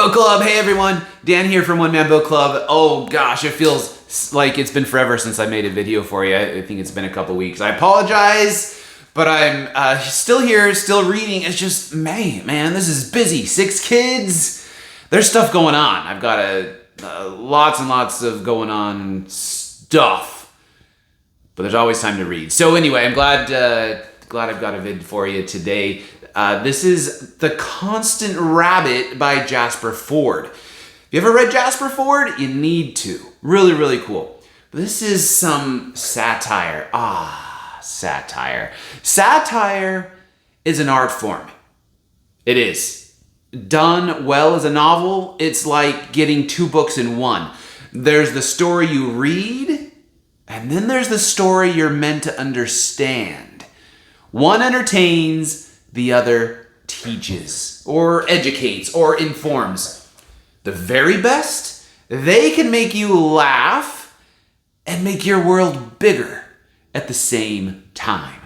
Book Club. Hey everyone, Dan here from One Man Book Club. Oh gosh, it feels like it's been forever since I made a video for you. I think it's been a couple weeks. I apologize, but I'm still here, still reading. It's just May, man, this is busy. 6 kids. There's stuff going on. I've got lots and lots of going on stuff, but there's always time to read. So anyway, I'm glad I've got a vid for you today. This is The Constant Rabbit by Jasper Fforde. If you ever read Jasper Fforde, you need to. Really, really cool. But this is some satire. Satire. Satire is an art form. It is. Done well as a novel, it's like getting 2 books in one. There's the story you read, and then there's the story you're meant to understand. One entertains, the other teaches, or educates, or informs. The very best, they can make you laugh and make your world bigger at the same time.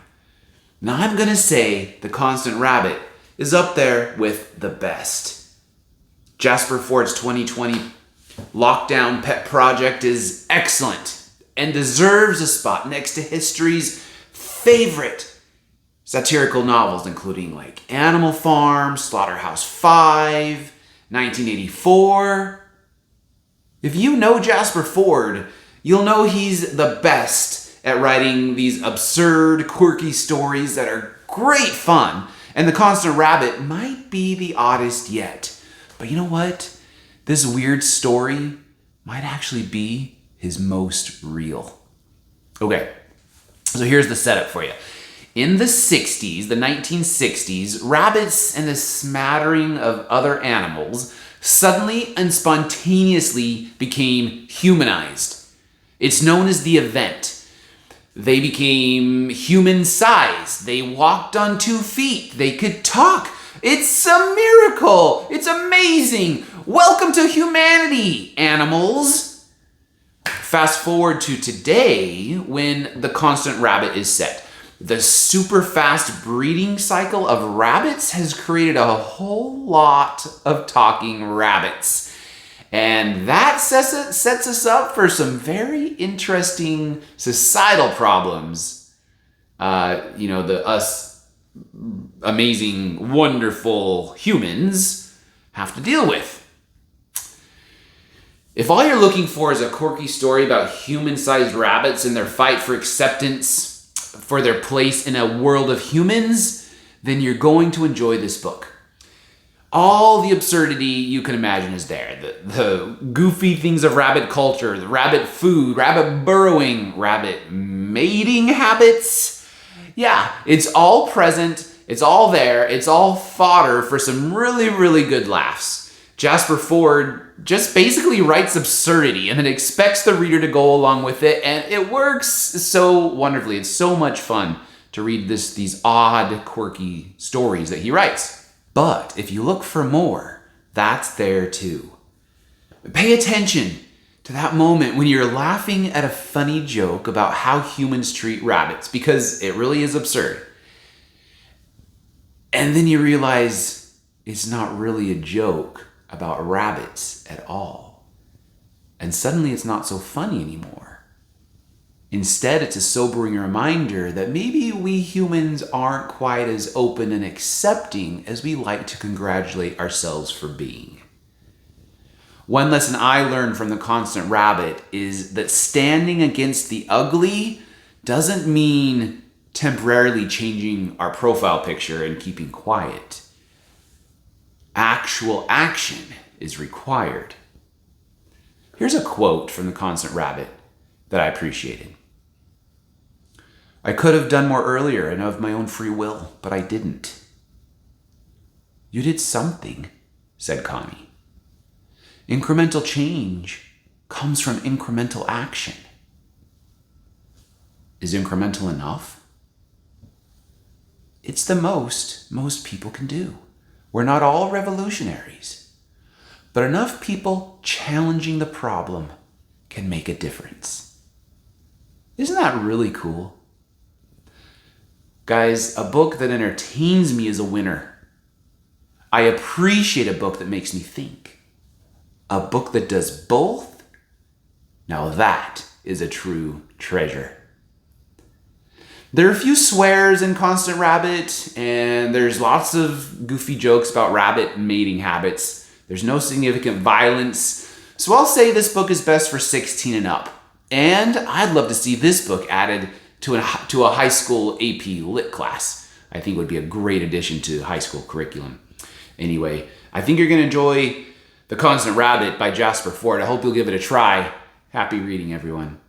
Now I'm gonna say The Constant Rabbit is up there with the best. Jasper Fforde's 2020 lockdown pet project is excellent and deserves a spot next to history's favorite satirical novels, including like Animal Farm, Slaughterhouse-5, 1984. If you know Jasper Fforde, you'll know he's the best at writing these absurd, quirky stories that are great fun. And The Constant Rabbit might be the oddest yet. But you know what? This weird story might actually be his most real. Okay, so here's the setup for you. In the 60s, the 1960s, rabbits and a smattering of other animals suddenly and spontaneously became humanized. It's known as the event. They became human-sized. They walked on 2 feet. They could talk. It's a miracle. It's amazing. Welcome to humanity, animals. Fast forward to today when The Constant Rabbit is set. The super fast breeding cycle of rabbits has created a whole lot of talking rabbits. And that sets us up for some very interesting societal problems. Us amazing, wonderful humans have to deal with. If all you're looking for is a quirky story about human-sized rabbits and their fight for acceptance for their place in a world of humans, then you're going to enjoy this book. All the absurdity you can imagine is there. The goofy things of rabbit culture, the rabbit food, rabbit burrowing, rabbit mating habits. Yeah, it's all present, it's all there, it's all fodder for some really, really good laughs. Jasper Fforde just basically writes absurdity and then expects the reader to go along with it, and it works so wonderfully. It's so much fun to read these odd, quirky stories that he writes. But if you look for more, that's there too. Pay attention to that moment when you're laughing at a funny joke about how humans treat rabbits, because it really is absurd. And then you realize it's not really a joke about rabbits at all. And suddenly it's not so funny anymore. Instead, it's a sobering reminder that maybe we humans aren't quite as open and accepting as we like to congratulate ourselves for being. One lesson I learned from The Constant Rabbit is that standing against the ugly doesn't mean temporarily changing our profile picture and keeping quiet. Actual action is required. Here's a quote from The Constant Rabbit that I appreciated. "I could have done more earlier and of my own free will, but I didn't." "You did something," said Connie. "Incremental change comes from incremental action." Is incremental enough? It's the most people can do. We're not all revolutionaries, but enough people challenging the problem can make a difference. Isn't that really cool? Guys, a book that entertains me is a winner. I appreciate a book that makes me think. A book that does both? Now that is a true treasure. There are a few swears in Constant Rabbit, and there's lots of goofy jokes about rabbit mating habits. There's no significant violence, so I'll say this book is best for 16 and up. And I'd love to see this book added to a high school AP Lit class. I think it would be a great addition to high school curriculum. Anyway, I think you're going to enjoy The Constant Rabbit by Jasper Fforde. I hope you'll give it a try. Happy reading, everyone.